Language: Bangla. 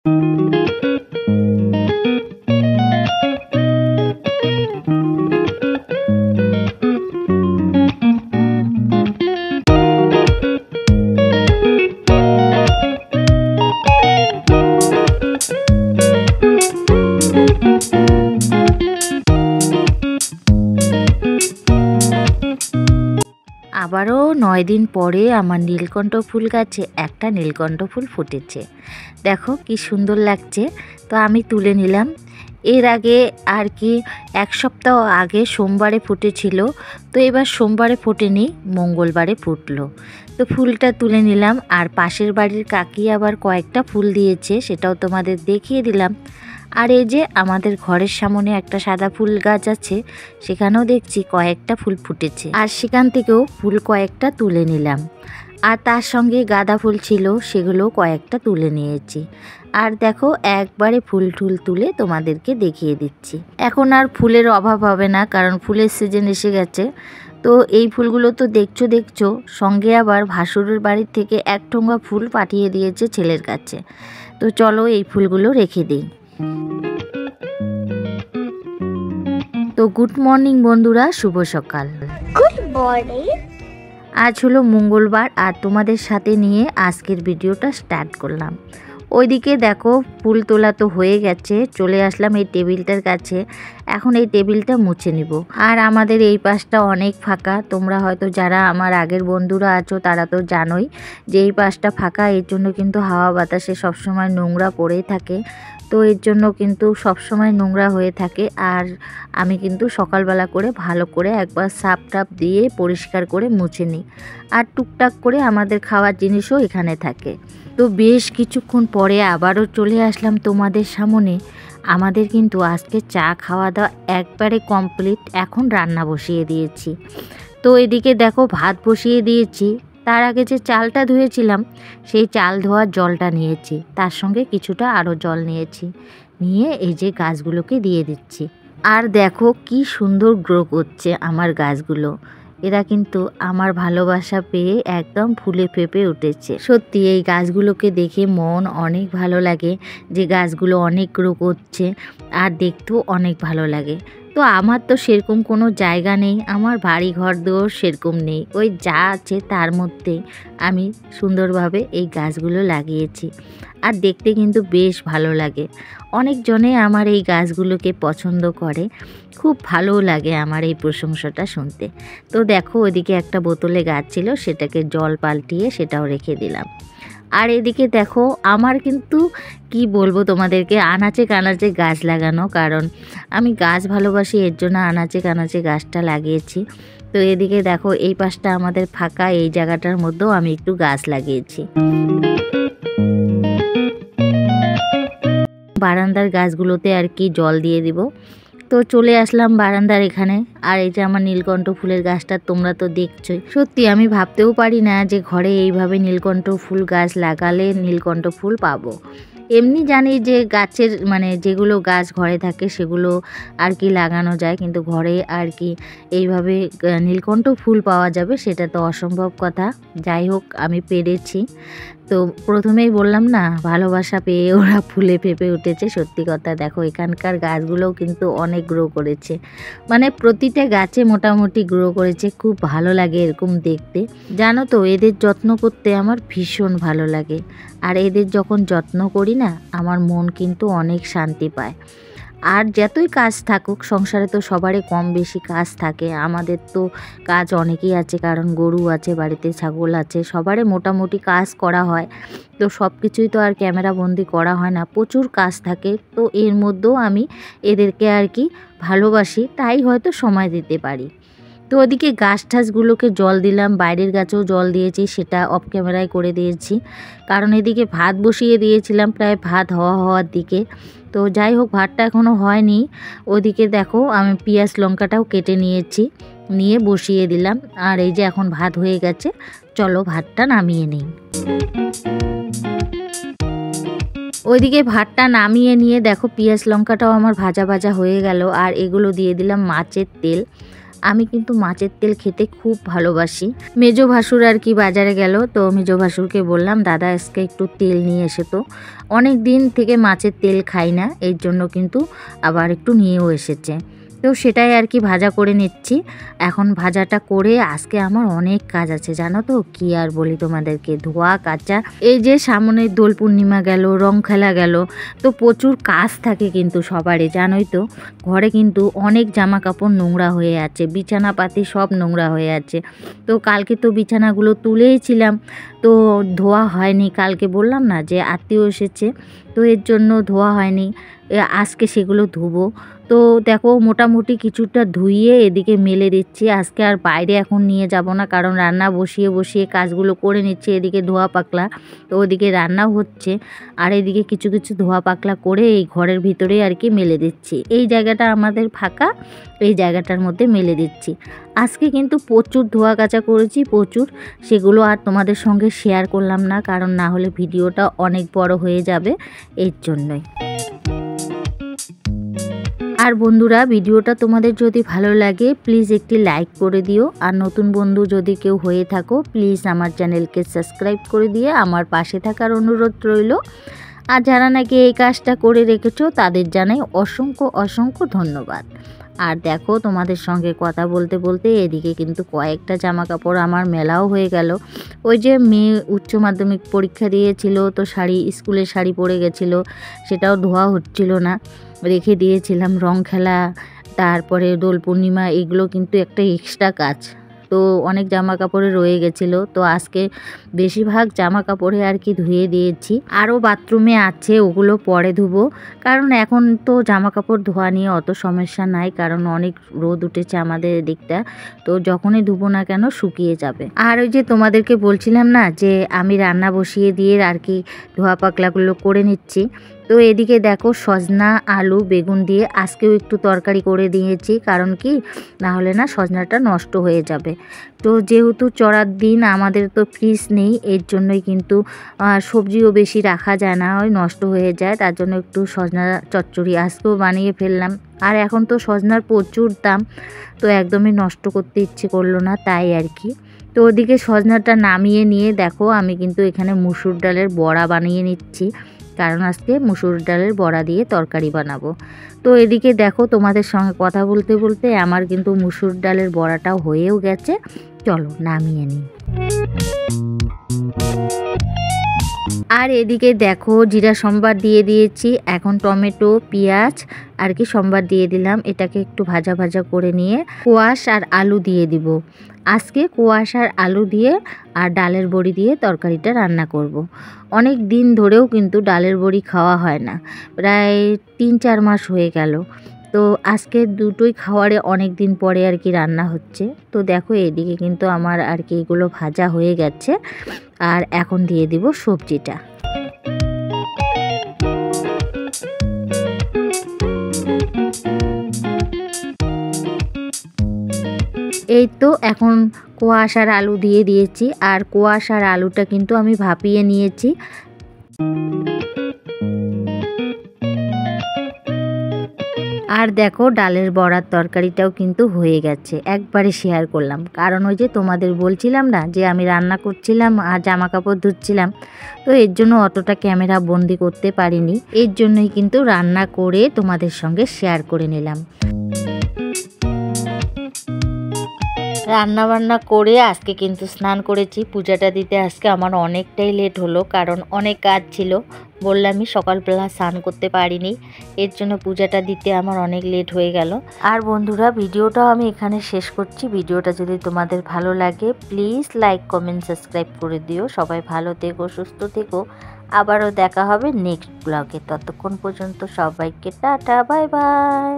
আবারও 9 দিন পরে আমার নীলকণ্ঠ ফুল গাছে একটা নীলকণ্ঠ ফুল ফুটেছে। দেখো কি সুন্দর লাগছে। তো আমি তুলে নিলাম। এর আগে আর কি 1 সপ্তাহ আগে সোমবারে ফুটেছিল, তো এবার সোমবারে ফোটেনি, মঙ্গলবারে ফুটলো। তো ফুলটা তুলে নিলাম। আর পাশের বাড়ির কাকি আবার কয়েকটা ফুল দিয়েছে, সেটাও তোমাদের দেখিয়ে দিলাম। আর এই যে আমাদের ঘরের সামনে একটা সাদা ফুল গাছ আছে, সেখানেও দেখছি কয়েকটা ফুল ফুটেছে, আর সেখান থেকেও ফুল কয়েকটা তুলে নিলাম। আর তার সঙ্গে গাঁদা ফুল ছিল, সেগুলো কয়েকটা তুলে নিয়েছি। আর দেখো একবারে ফুল তুলে তোমাদেরকে দেখিয়ে দিচ্ছি। এখন আর ফুলের অভাব হবে না, কারণ ফুলের সিজন এসে গেছে। তো এই ফুলগুলো তো দেখছো, সঙ্গে আবার ভাসুরের বাড়ির থেকে 1 ঠোঙ্গা ফুল পাঠিয়ে দিয়েছে ছেলের কাছে। তো চলো এই ফুলগুলো রেখে দিই। তো গুড মর্নিং বন্ধুরা, শুভ সকাল। Good morning. আজ হলো মঙ্গলবার, আর তোমাদের সাথে নিয়ে আজকের ভিডিওটা স্টার্ট করলাম। ওইদিকে দেখো ফুল তোলা তো হয়ে গেছে, চলে আসলাম এই টেবিলটার কাছে। এখন এই টেবিলটা মুছে নিব। আর আমাদের এই পাশটা অনেক ফাঁকা। তোমরা হয়তো যারা আমার আগের বন্ধুরা আছো তারা তো জানোই যে এই পাশটা ফাঁকা, এর জন্য কিন্তু হাওয়া বাতাসে সবসময় নোংরা পড়েই থাকে। তো এর জন্য কিন্তু সবসময় নোংরা হয়ে থাকে। আর আমি কিন্তু সকালবেলা করে ভালো করে একবার সাপ টাপ দিয়ে পরিষ্কার করে মুছে নিই। আর টুকটাক করে আমাদের খাওয়ার জিনিসও এখানে থাকে। তো বেশ কিছুক্ষণ পরে আবারও চলে আসলাম তোমাদের সামনে। আমাদের কিন্তু আজকে চা খাওয়া দাওয়া একবারে কমপ্লিট। এখন রান্না বসিয়ে দিয়েছি। তো এদিকে দেখো ভাত বসিয়ে দিয়েছি। তার আগে যে চালটা ধুয়েছিলাম, সেই চাল ধোয়ার জলটা নিয়েছি, তার সঙ্গে কিছুটা আরও জল নিয়েছি, নিয়ে এই যে গাছগুলোকে দিয়ে দিচ্ছি। আর দেখো কি সুন্দর গ্রো করছে আমার গাছগুলো। এরা কিন্তু আমার ভালোবাসা পেয়ে একদম ফুলে ফেঁপে উঠেছে। সত্যি এই গাছগুলোকে দেখে মন অনেক ভালো লাগে, যে গাছগুলো অনেক গ্রো করছে, আর দেখতেও অনেক ভালো লাগে। তো আমার তো সেরকম কোনো জায়গা নেই, আমার বাড়ি ঘর দোর সেরকম নেই, ওই যা আছে তার মধ্যে আমি সুন্দরভাবে এই গাছগুলো লাগিয়েছি। আর দেখতে কিন্তু বেশ ভালো লাগে। অনেকজনে আমার এই গাছগুলোকে পছন্দ করে, খুব ভালো লাগে আমার এই প্রশংসাটা শুনতে। তো দেখো ওইদিকে একটা বোতলে গাছ ছিল, সেটাকে জল পাল্টিয়ে সেটাও রেখে দিলাম। আর এদিকে দেখো আমার কিন্তু কি বলবো তোমাদেরকে, আনাচে কানাচে গাছ লাগানো, কারণ আমি গাছ ভালোবাসি, এর জন্য আনাচে কানাচে গাছটা লাগিয়েছি। তো এদিকে দেখো এই পাশটা আমাদের ফাঁকা, এই জায়গাটার মধ্যেও আমি একটু গাছ লাগিয়েছি। বারান্দার গাছগুলোতে আর কি জল দিয়ে দিব। তো চলে আসলাম বারান্দার এখানে। আর এই যে আমার নীলকণ্ঠ ফুলের গাছটা তোমরা তো দেখছোই। সত্যি আমি ভাবতেও পারি না যে ঘরে এইভাবে নীলকণ্ঠ ফুল গাছ লাগালে নীলকণ্ঠ ফুল পাবো। এমনি জানি যে গাছের মানে যেগুলো গাছ ঘরে থাকে সেগুলো আর কি লাগানো যায়, কিন্তু ঘরে আর কি এইভাবে নীলকণ্ঠ ফুল পাওয়া যাবে সেটা তো অসম্ভব কথা। যাই হোক আমি পেরেছি। তো প্রথমেই বললাম না, ভালোবাসা পেয়ে ওরা ফুলে ফেঁপে উঠেছে। সত্যি কথা, দেখো এখানকার গাছগুলোও কিন্তু অনেক গ্রো করেছে, মানে প্রতিটা গাছে মোটামুটি গ্রো করেছে। খুব ভালো লাগে এরকম দেখতে। জানো তো এদের যত্ন করতে আমার ভীষণ ভালো লাগে। আর এদের যখন যত্ন করি না, আমার মন কিন্তু অনেক শান্তি পায়। আর যতই কাজ থাকুক সংসারে, তো সবারই কম বেশি কাজ থাকে, আমাদের তো কাজ অনেকই আছে, কারণ গরু আছে বাড়িতে, ছাগল আছে, সবারই মোটামুটি কাজ করা হয়। তো সব কিছুই তো আর ক্যামেরা বন্দি করা হয় না, প্রচুর কাজ থাকে। তো এর মধ্যেও আমি এদেরকে আর কি ভালোবাসি, তাই হয়তো সময় দিতে পারি। তো ওদিকে গাছ ঠাছগুলোকে জল দিলাম, বাইরের গাছেও জল দিয়েছি, সেটা অফ ক্যামেরায় করে দিয়েছি, কারণ এদিকে ভাত বসিয়ে দিয়েছিলাম প্রায় ভাত হওয়ার দিকে। তো যাই হোক ভাতটা এখনও হয়নি। ওদিকে দেখো আমি পেঁয়াজ লঙ্কাটাও কেটে নিয়েছি, নিয়ে বসিয়ে দিলাম। আর এই যে এখন ভাত হয়ে গেছে, চলো ভাতটা নামিয়ে নিই। ওইদিকে ভাতটা নামিয়ে নিয়ে দেখো পেঁয়াজ লঙ্কাটাও আমার ভাজা ভাজা হয়ে গেল। আর এগুলো দিয়ে দিলাম মাছের তেল। আমি কিন্তু মাছের তেল খেতে খুব ভালোবাসি। মেজো ভাসুর আর কি বাজারে গেল, তো মেজো ভাসুরকে বললাম দাদা আজকে একটু তেল নিয়ে এসে। তো অনেক দিন থেকে মাছের তেল খাই না, এর জন্য কিন্তু আবার একটু নিয়েও এসেছে। তো সেটাই আর কি ভাজা করে নিচ্ছি। এখন ভাজাটা করে আজকে আমার অনেক কাজ আছে জানো তো, কি আর বলি তোমাদেরকে, ধোয়া কাচা, এই যে সামনে দোল পূর্ণিমা গেল, রং খেলা গেল, তো প্রচুর কাজ থাকে কিন্তু সবারই, জানোই তো। ঘরে কিন্তু অনেক জামা কাপড় নোংরা হয়ে আছে, বিছানাপাতি সব নোংরা হয়ে আছে। তো কালকে তো বিছানাগুলো তুলেইছিলাম, তো ধোয়া হয়নি। কালকে বললাম না যে আত্মীয় এসেছে, তো এর জন্য ধোয়া হয়নি। আজকে সেগুলো ধুবো। তো দেখো মোটামুটি কিছুটা ধুইয়ে এদিকে মেলে দিচ্ছি। আজকে আর বাইরে এখন নিয়ে যাব না, কারণ রান্না বসিয়ে বসিয়ে কাজগুলো করে নিচ্ছে। এদিকে ধোয়া পাকলা, তো ওদিকে রান্নাও হচ্ছে, আর এদিকে কিছু কিছু ধোয়া পাকলা করে এই ঘরের ভিতরে আর কি মেলে দিচ্ছি। এই জায়গাটা আমাদের ফাঁকা, এই জায়গাটার মধ্যে মেলে দিচ্ছি। আজকে কিন্তু প্রচুর ধোয়া কাচা করেছি, প্রচুর। সেগুলো আর তোমাদের সঙ্গে শেয়ার করলাম না, কারণ না হলে ভিডিওটা অনেক বড় হয়ে যাবে, এর জন্যই। আর বন্ধুরা, ভিডিওটা তোমাদের যদি ভালো লাগে প্লিজ একটি লাইক করে দিও। আর নতুন বন্ধু যদি কেউ হয়ে থাকো প্লিজ আমার চ্যানেলকে সাবস্ক্রাইব করে দিয়ে আমার পাশে থাকার অনুরোধ রইল। আর যারা নাকি এই কাজটা করে রেখেছো তাদের জানাই অসংখ্য অসংখ্য ধন্যবাদ। আর দেখো তোমাদের সঙ্গে কথা বলতে বলতে এদিকে কিন্তু কয়েকটা জামা কাপড় আমার মেলাও হয়ে গেল। ওই যে মেয়ে উচ্চ মাধ্যমিক পরীক্ষা দিয়েছিল, তো শাড়ি, স্কুলের শাড়ি পরে গেছিলো, সেটাও ধোয়া হচ্ছিল না, রেখে দিয়েছিলাম। রং খেলা, তারপরে দোল পূর্ণিমা, এগুলো কিন্তু একটা এক্সট্রা কাজ। তো অনেক জামা কাপড়ে রয়ে গেছিলো, তো আজকে বেশিরভাগ জামা কাপড়ে আর কি ধুয়ে দিয়েছি। আরও বাথরুমে আছে, ওগুলো পরে ধুবো, কারণ এখন তো জামা কাপড় ধোয়া নিয়ে অত সমস্যা নাই, কারণ অনেক রোদ উঠেছে আমাদের দিকটা। তো যখনই ধুবো না কেন শুকিয়ে যাবে। আর ওই যে তোমাদেরকে বলছিলাম না যে আমি রান্না বসিয়ে দিয়ে আর কি ধোয়া পাকলাগুলো করে নিচ্ছি। তো এদিকে দেখো সজনা, আলু, বেগুন দিয়ে আজকেও একটু তরকারি করে দিয়েছি, কারণ কি না হলে না সজনাটা নষ্ট হয়ে যাবে। তো যেহেতু চড়ার দিন, আমাদের তো ফ্রিজ নেই, এর জন্যই কিন্তু সবজিও বেশি রাখা যায় না, ওই নষ্ট হয়ে যায়। তার জন্য একটু সজনা চচ্চড়ি আজকেও বানিয়ে ফেললাম। আর এখন তো সজনার প্রচুর দাম, তো একদমই নষ্ট করতে ইচ্ছে করলো না, তাই আর কি। তো ওদিকে সজনাটা নামিয়ে নিয়ে দেখো আমি কিন্তু এখানে মুসুর ডালের বড়া বানিয়ে নিচ্ছি, কারণ আজকে মুসুর ডালের বড়া দিয়ে তরকারি বানাবো। তো এদিকে দেখো তোমাদের সঙ্গে কথা বলতে বলতে আমার কিন্তু মুসুর ডালের বড়াটাও হয়েও গেছে। চলো নামিয়ে নিই। আর এদিকে দেখো জিরা সম্বার দিয়ে দিয়েছি, এখন টমেটো, পেঁয়াজ আর কি সম্বার দিয়ে দিলাম। এটাকে একটু ভাজা ভাজা করে নিয়ে কোয়াশ আর আলু দিয়ে দিব। আজকে কোয়াশ আর আলু দিয়ে আর ডালের বড়ি দিয়ে তরকারিটা রান্না করব। অনেক দিন ধরেও কিন্তু ডালের বড়ি খাওয়া হয় না, প্রায় 3-4 মাস হয়ে গেল। তো আজকে দুটোই খাওয়ারে অনেক দিন পরে আর কি রান্না হচ্ছে। তো দেখো এদিকে কিন্তু আমার আর কি এগুলো ভাজা হয়ে গেছে, আর এখন দিয়ে দিব সবজিটা। এই তো এখন কোয়াশ আর আলু দিয়ে দিয়েছি, আর কোয়াশ আর আলুটা কিন্তু আমি ভাপিয়ে নিয়েছি। আর দেখো ডালের বড়ার তরকারিটাও কিন্তু হয়ে গেছে, একবারে শেয়ার করলাম, কারণ ওই যে তোমাদের বলছিলাম না যে আমি রান্না করছিলাম আর জামা কাপড় ধুচ্ছিলাম, তো এর জন্য অতটা ক্যামেরা বন্দি করতে পারিনি, এর জন্যই কিন্তু রান্না করে তোমাদের সঙ্গে শেয়ার করে নিলাম। রান্না বান্না করে আজকে কিন্তু স্নান করেছি। পূজাটা দিতে আজকে আমার অনেকটাই লেট হলো, কারণ অনেক কাজ ছিল, বললামই সকালবেলা স্নান করতে পারিনি, এর জন্য পূজাটা দিতে আমার অনেক লেট হয়ে গেল। আর বন্ধুরা, ভিডিওটাও আমি এখানে শেষ করছি। ভিডিওটা যদি তোমাদের ভালো লাগে প্লিজ লাইক, কমেন্ট, সাবস্ক্রাইব করে দিও। সবাই ভালো থেকো, সুস্থ থেকো। আবারও দেখা হবে নেক্সট ব্লগে। ততক্ষণ পর্যন্ত সবাইকে টাটা, বাই বাই।